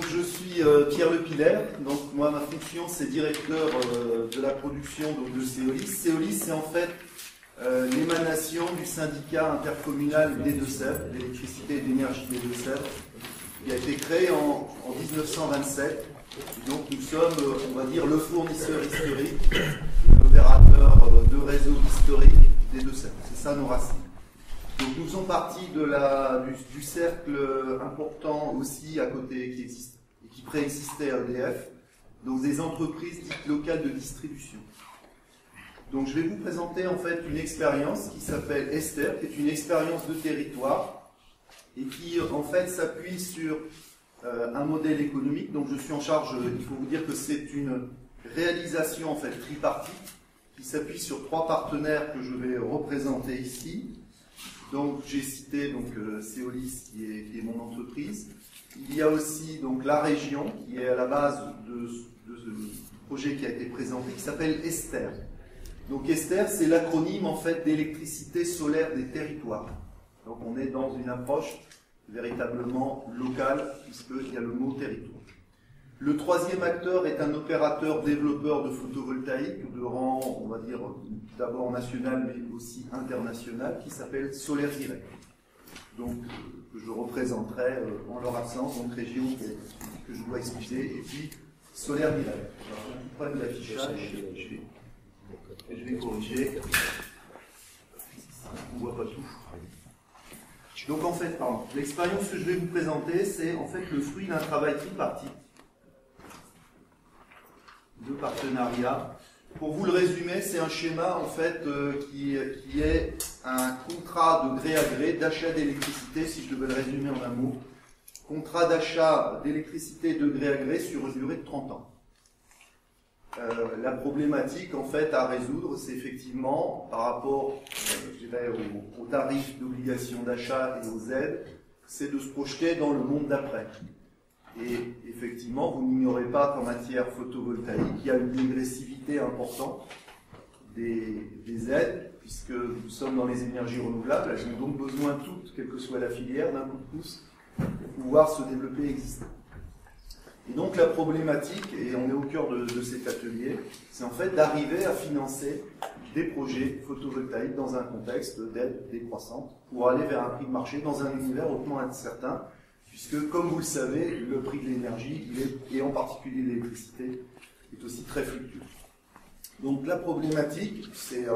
je suis Pierre Lepiller. Donc moi, ma fonction, c'est directeur de la production donc, de Seolis. Seolis, c'est en fait l'émanation du syndicat intercommunal des Deux-Sèvres, d'électricité et d'énergie des Deux-Sèvres, qui a été créé en 1927. Et donc nous sommes, on va dire, le fournisseur historique, l'opérateur de réseau historique des Deux-Sèvres. C'est ça nos racines. Donc nous faisons partie du cercle important aussi à côté qui existe et qui préexistait à EDF, donc des entreprises dites locales de distribution. Donc je vais vous présenter en fait une expérience qui s'appelle Esther, qui est une expérience de territoire et qui en fait s'appuie sur un modèle économique. Donc je suis en charge, il faut vous dire que c'est une réalisation en fait tripartite qui s'appuie sur 3 partenaires que je vais représenter ici. Donc j'ai cité donc Seolis qui est mon entreprise. Il y a aussi donc la région qui est à la base de ce projet qui a été présenté, qui s'appelle Esther. Donc Esther, c'est l'acronyme en fait d'électricité solaire des territoires. Donc on est dans une approche véritablement locale puisqu'il y a le mot territoire. Le 3e acteur est un opérateur développeur de photovoltaïque de rang, on va dire, d'abord national mais aussi international, qui s'appelle Solaire Direct. Donc, que je représenterai en leur absence, donc région que je dois excuser, et puis Solaire Direct. Alors, un problème d'affichage, je vais corriger. On ne voit pas tout. Donc, en fait, l'expérience que je vais vous présenter, c'est en fait le fruit d'un travail tripartite de partenariat. Pour vous le résumer, c'est un schéma en fait qui est un contrat de gré à gré d'achat d'électricité, si je devais le résumer en un mot. Contrat d'achat d'électricité de gré à gré sur une durée de 30 ans. La problématique en fait à résoudre, c'est effectivement par rapport aux tarifs d'obligation d'achat et aux aides, c'est de se projeter dans le monde d'après. Et effectivement, vous n'ignorez pas qu'en matière photovoltaïque, il y a une dégressivité importante des aides, puisque nous sommes dans les énergies renouvelables. Elles ont donc besoin toutes, quelle que soit la filière, d'un coup de pouce pour pouvoir se développer et exister. Et donc la problématique, et on est au cœur de cet atelier, c'est en fait d'arriver à financer des projets photovoltaïques dans un contexte d'aide décroissante pour aller vers un prix de marché dans un univers hautement incertain, puisque, comme vous le savez, le prix de l'énergie, et en particulier l'électricité, est aussi très fluctueux. Donc la problématique, c'est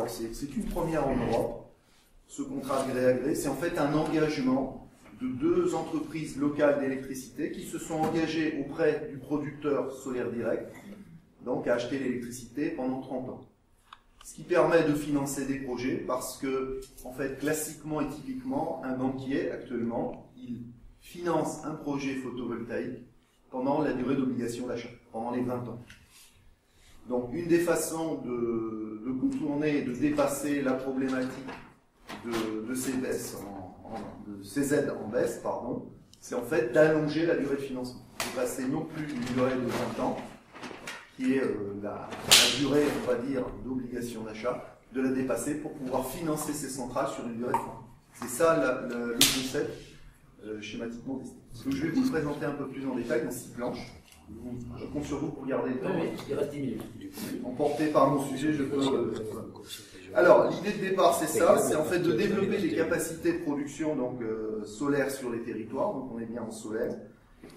une première en Europe, ce contrat de gré à gré, c'est en fait un engagement de 2 entreprises locales d'électricité qui se sont engagées auprès du producteur Solaire Direct, donc à acheter l'électricité pendant 30 ans. Ce qui permet de financer des projets, parce que, en fait, classiquement et typiquement, un banquier, actuellement, il finance un projet photovoltaïque pendant la durée d'obligation d'achat, pendant les 20 ans. Donc une des façons de contourner et de dépasser la problématique de ces baisses, de ces aides en baisse, pardon, c'est en fait d'allonger la durée de financement. De passer non plus d'une durée de 20 ans, qui est la durée, on va dire, d'obligation d'achat, de la dépasser pour pouvoir financer ces centrales sur une durée de 30 ans. C'est ça le concept schématiquement dessiné. Donc, je vais vous le présenter un peu plus en détail dans 6 planches. Je compte sur vous pour garder le temps. Oui, il reste 10 minutes. Emporté par mon sujet, je peux... Alors, l'idée de départ, c'est ça, c'est en fait de développer les capacités de production donc, solaire sur les territoires, donc on est bien en solaire,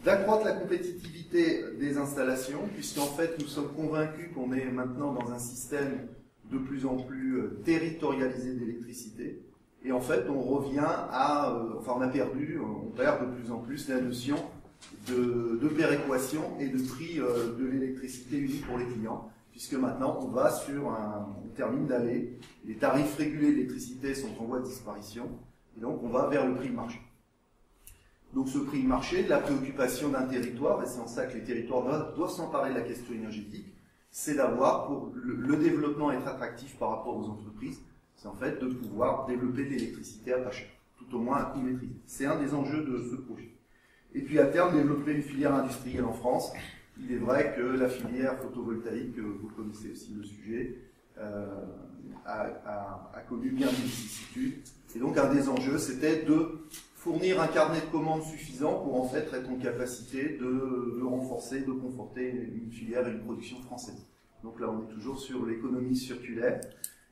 d'accroître la compétitivité des installations, puisqu'en fait, nous sommes convaincus qu'on est maintenant dans un système de plus en plus territorialisé d'électricité. Et en fait, on revient on perd de plus en plus la notion de péréquation et de prix de l'électricité unique pour les clients, puisque maintenant on termine d'aller, les tarifs régulés d'électricité sont en voie de disparition, et donc on va vers le prix de marché. Donc ce prix de marché, la préoccupation d'un territoire, et c'est en ça que les territoires doivent s'emparer de la question énergétique, c'est d'avoir, pour le développement être attractif par rapport aux entreprises, c'est en fait de pouvoir développer de l'électricité à pas cher, tout au moins à coût maîtrisé. C'est un des enjeux de ce projet. Et puis à terme, développer une filière industrielle en France. Il est vrai que la filière photovoltaïque, vous connaissez aussi le sujet, a connu bien des vicissitudes. Et donc un des enjeux, c'était de fournir un carnet de commandes suffisant pour en fait être en capacité de renforcer, de conforter une filière et une production française. Donc là, on est toujours sur l'économie circulaire.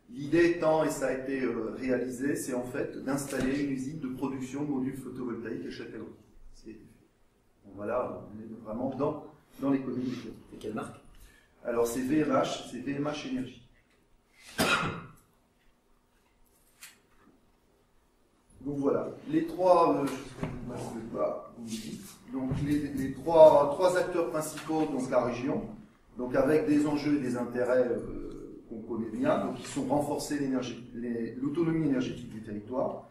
L'idée étant, et ça a été réalisé, c'est en fait d'installer une usine de production de modules photovoltaïques à Châtellerault. Donc voilà, on est vraiment dans l'économie des choses. Et quelle marque? Alors c'est VMH Énergie. Donc voilà, les trois, donc les trois acteurs principaux, donc la région, donc avec des enjeux et des intérêts qu'on connaît bien, donc qui sont renforcer l'autonomie énergétique du territoire,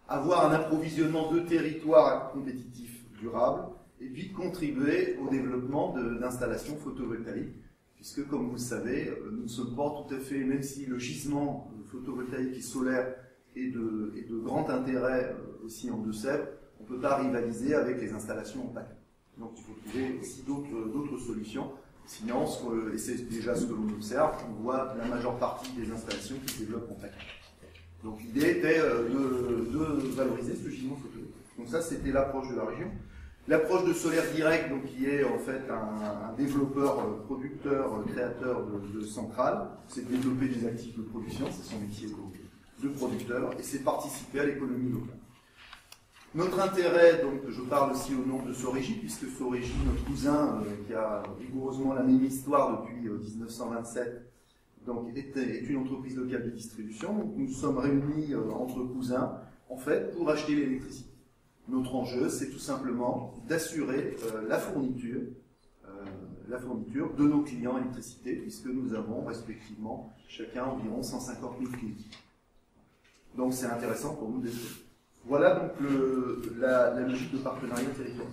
avoir un approvisionnement de territoires compétitifs durables, et puis contribuer au développement d'installations photovoltaïques, puisque comme vous le savez, nous ne sommes pas tout à fait, même si le gisement photovoltaïque et solaire est de grand intérêt aussi en Deux-Sèvres, on ne peut pas rivaliser avec les installations en PACA. Donc il faut trouver aussi d'autres solutions. Sinon, et c'est déjà ce que l'on observe, on voit la majeure partie des installations qui se développent en PACA. Donc l'idée était de valoriser ce gisement photovoltaïque. Donc ça, c'était l'approche de la région. L'approche de Solaire Direct, donc, qui est en fait un développeur, producteur, créateur de centrales, c'est de développer des actifs de production, c'est son métier de producteur, et c'est participer à l'économie locale. Notre intérêt, donc je parle aussi au nom de Sorégie, puisque Sorégie, notre cousin, qui a rigoureusement la même histoire depuis 1927, donc est une entreprise locale de distribution. Donc nous sommes réunis entre cousins, en fait, pour acheter l'électricité. Notre enjeu, c'est tout simplement d'assurer la fourniture de nos clients électricité, puisque nous avons respectivement chacun environ 150 000 clients. Donc c'est intéressant pour nous d'essayer. Voilà donc la logique de partenariat territorial.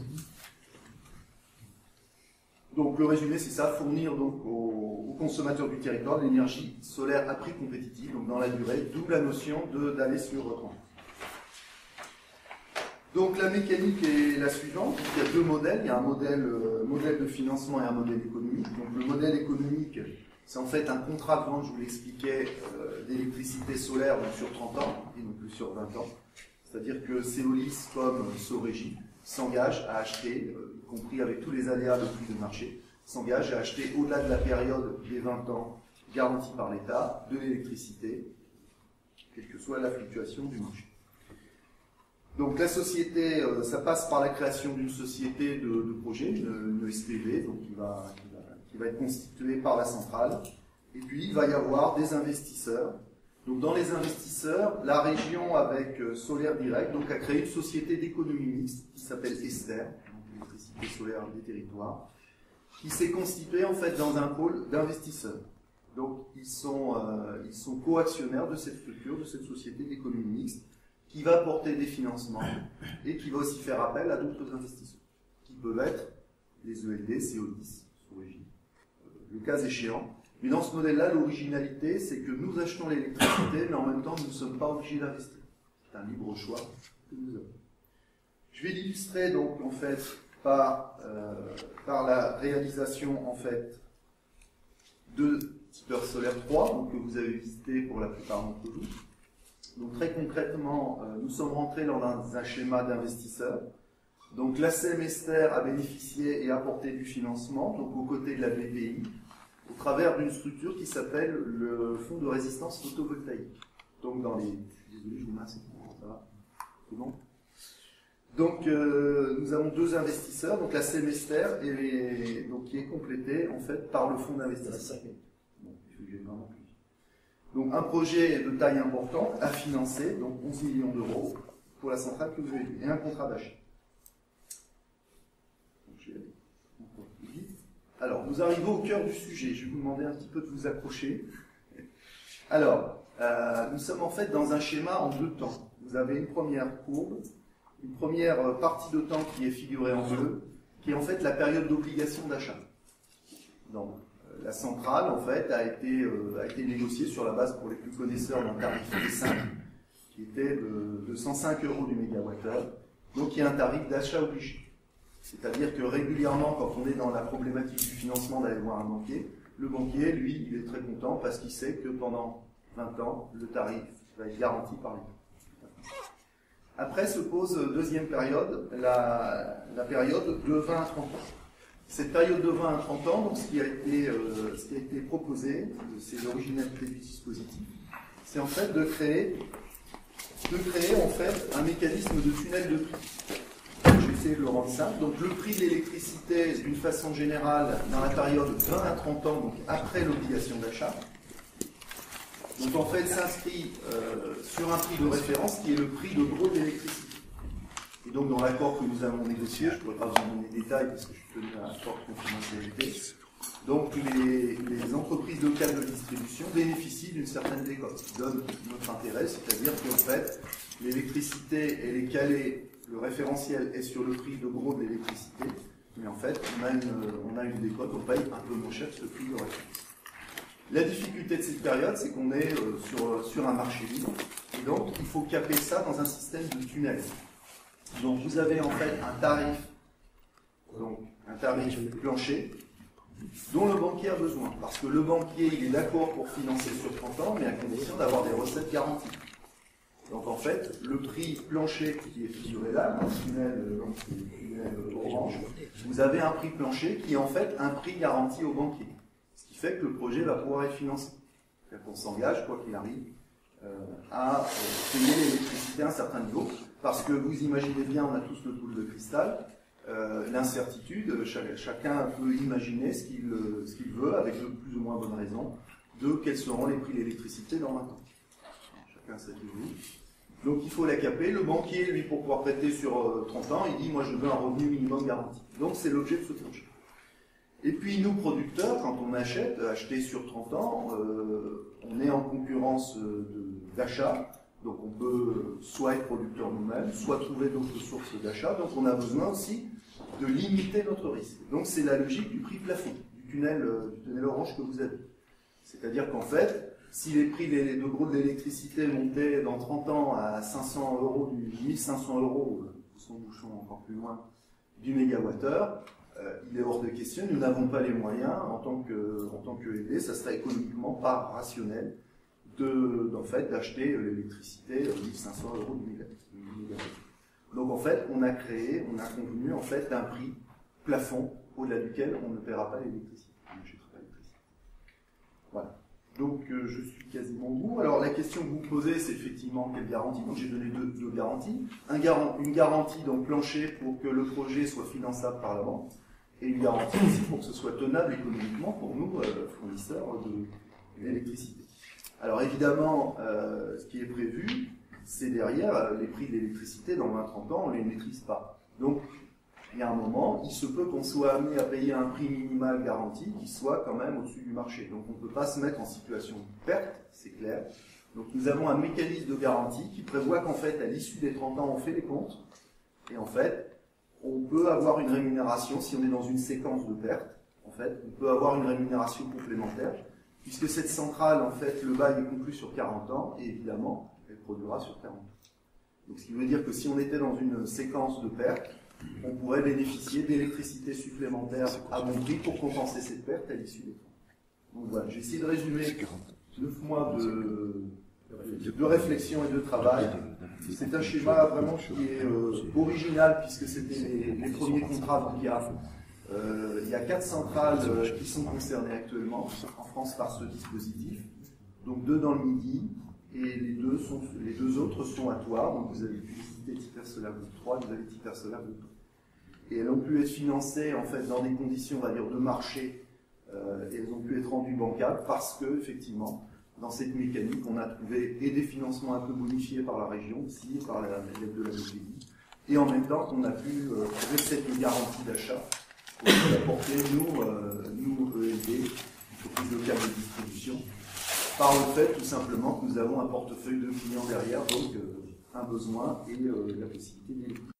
Donc le résumé, c'est ça, fournir donc aux consommateurs du territoire de l'énergie solaire à prix compétitif, donc dans la durée, d'où la notion d'aller sur 30 ans. Donc la mécanique est la suivante. Il y a deux modèles. Il y a un modèle de financement et un modèle économique. Donc le modèle économique, c'est en fait un contrat de vente, je vous l'expliquais, d'électricité solaire donc sur 30 ans et non plus sur 20 ans. C'est-à-dire que Céolis comme Sorégie s'engagent à acheter, y compris avec tous les aléas de prix de marché, s'engagent à acheter au-delà de la période des 20 ans garantie par l'État de l'électricité, quelle que soit la fluctuation du marché. Donc la société, ça passe par la création d'une société de projet, une SPV, donc qui va être constituée par la centrale. Et puis il va y avoir des investisseurs. Donc dans les investisseurs, la région avec Solaire Direct donc, a créé une société d'économie mixte qui s'appelle Ester, l'électricité solaire des territoires, qui s'est constituée en fait dans un pôle d'investisseurs. Donc ils sont co-actionnaires de cette structure, de cette société d'économie mixte, qui va porter des financements et qui va aussi faire appel à d'autres investisseurs, qui peuvent être les ELD, Céolis, Sorégie, le cas échéant. Mais dans ce modèle-là, l'originalité, c'est que nous achetons l'électricité, mais en même temps, nous ne sommes pas obligés d'investir. C'est un libre choix que nous avons. Je vais l'illustrer donc en fait par la réalisation en fait de Tipper Solaire 3, donc, que vous avez visité pour la plupart d'entre vous. Donc très concrètement, nous sommes rentrés dans un schéma d'investisseurs. Donc l'ACEM Ester a bénéficié et apporté du financement, donc aux côtés de la BPI, au travers d'une structure qui s'appelle le Fonds de résistance photovoltaïque. Donc dans les... Désolé, je vous masse. Ça va? C'est bon? Donc nous avons deux investisseurs, donc l'ACEM Ester, donc, qui est complété en fait par le fonds d'investissement. Bon, il faut que j'ai vraiment plus. Donc un projet de taille importante à financer, donc 11 millions d'euros pour la centrale que vous avez vue, et un contrat d'achat. Alors, nous arrivons au cœur du sujet. Je vais vous demander un petit peu de vous accrocher. Alors, nous sommes en fait dans un schéma en deux temps. Vous avez une première courbe, une première partie de temps qui est figurée en bleu, qui est en fait la période d'obligation d'achat. Donc, la centrale, en fait, a été négociée sur la base, pour les plus connaisseurs, d'un tarif T5, qui était de 105 € du mégawattheure, donc qui est un tarif d'achat obligé. C'est-à-dire que régulièrement, quand on est dans la problématique du financement d'aller voir un banquier, le banquier, lui, il est très content parce qu'il sait que pendant 20 ans, le tarif va être garanti par l'État. Après se pose deuxième période, la période de 20 à 30 ans. Cette période de 20 à 30 ans, donc, ce qui a été proposé, c'est l'originalité du dispositif, c'est en fait de créer en fait un mécanisme de tunnel de prix. Je vais essayer de le rendre simple. Donc le prix de l'électricité, d'une façon générale, dans la période de 20 à 30 ans, donc après l'obligation d'achat, donc en fait s'inscrit sur un prix de référence qui est le prix de gros de l'électricité. Et donc dans l'accord que nous avons négocié, je ne pourrais pas vous donner les détails parce que je suis tenu à la forte confidentialité, donc les entreprises locales de distribution bénéficient d'une certaine décote, qui donne notre intérêt, c'est-à-dire qu'en fait l'électricité elle est calée, le référentiel est sur le prix de gros de l'électricité, mais en fait on a une décote, on paye un peu moins cher que ce prix de référence. La difficulté de cette période, c'est qu'on est sur un marché libre, et donc il faut caper ça dans un système de tunnel. Donc vous avez en fait un tarif plancher dont le banquier a besoin. Parce que le banquier, il est d'accord pour financer sur 30 ans, mais à condition d'avoir des recettes garanties. Donc en fait, le prix plancher qui est figuré là, dans le tunnel orange, vous avez un prix plancher qui est en fait un prix garanti au banquier. Ce qui fait que le projet va pouvoir être financé. C'est-à-dire qu'on s'engage, quoi qu'il arrive, à payer l'électricité à un certain niveau. Parce que vous imaginez bien, on a tous le boule de cristal, l'incertitude, chacun peut imaginer ce qu'il veut, avec de plus ou moins bonne raison, de quels seront les prix de l'électricité dans 20 ans. Chacun sait vous. Donc il faut la caper. Le banquier, lui, pour pouvoir prêter sur 30 ans, il dit, moi je veux un revenu minimum garanti. Donc c'est l'objet de ce projet. Et puis nous, producteurs, quand on acheter sur 30 ans, on est en concurrence d'achat. Donc on peut soit être producteur nous-mêmes, soit trouver d'autres sources d'achat. Donc on a besoin aussi de limiter notre risque. Donc c'est la logique du prix plafond, du tunnel orange que vous avez. C'est-à-dire qu'en fait, si les prix de gros de l'électricité montaient dans 30 ans à 500 €, 1500 €, son bouchon encore plus loin, du mégawattheure, il est hors de question, nous n'avons pas les moyens, en tant que ED, ça serait économiquement pas rationnel d'acheter l'électricité 1500 € du mégawattheure. Donc en fait, on a convenu en fait d'un prix plafond au-delà duquel on ne paiera pas l'électricité. On n'achètera pas l'électricité. Voilà. Donc je suis quasiment au bout. Alors la question que vous posez, c'est effectivement quelle garantie. Donc j'ai donné deux garanties. Une garantie donc plancher pour que le projet soit finançable par la banque, et une garantie aussi pour que ce soit tenable économiquement pour nous, fournisseurs d'électricité. Alors évidemment, ce qui est prévu, c'est derrière les prix de l'électricité dans 20-30 ans, on ne les maîtrise pas. Donc il y a un moment, il se peut qu'on soit amené à payer un prix minimal garanti qui soit quand même au-dessus du marché. Donc on ne peut pas se mettre en situation de perte, c'est clair. Donc nous avons un mécanisme de garantie qui prévoit qu'en fait, à l'issue des 30 ans, on fait les comptes. Et en fait, on peut avoir une rémunération, si on est dans une séquence de perte, en fait, on peut avoir une rémunération complémentaire, puisque cette centrale, en fait, le bail est conclu sur 40 ans, et évidemment, elle produira sur 40 ans. Donc ce qui veut dire que si on était dans une séquence de perte, on pourrait bénéficier d'électricité supplémentaire à bon prix pour compenser cette perte à l'issue des 30 ans. Donc voilà, j'ai essayé de résumer 9 mois de réflexion et de travail. C'est un schéma vraiment qui est original, puisque c'était les premiers contrats bancaires. Il y a 4 centrales qui sont concernées actuellement en France par ce dispositif, donc 2 dans le Midi, et les deux autres sont à Thouars. Donc vous avez pu visiter Tiper-Solaire 3, vous avez Tiper-Solaire 2. Et elles ont pu être financées en fait dans des conditions, on va dire, de marché, et elles ont pu être rendues bancables parce que effectivement, dans cette mécanique, on a trouvé et des financements un peu bonifiés par la région aussi, par l'aide de la BPI, et en même temps qu'on a pu trouver cette garantie d'achat pour nous apporter, nous ELD, entreprises locales de distribution, par le fait tout simplement que nous avons un portefeuille de clients derrière, donc un besoin et la possibilité d'électricité.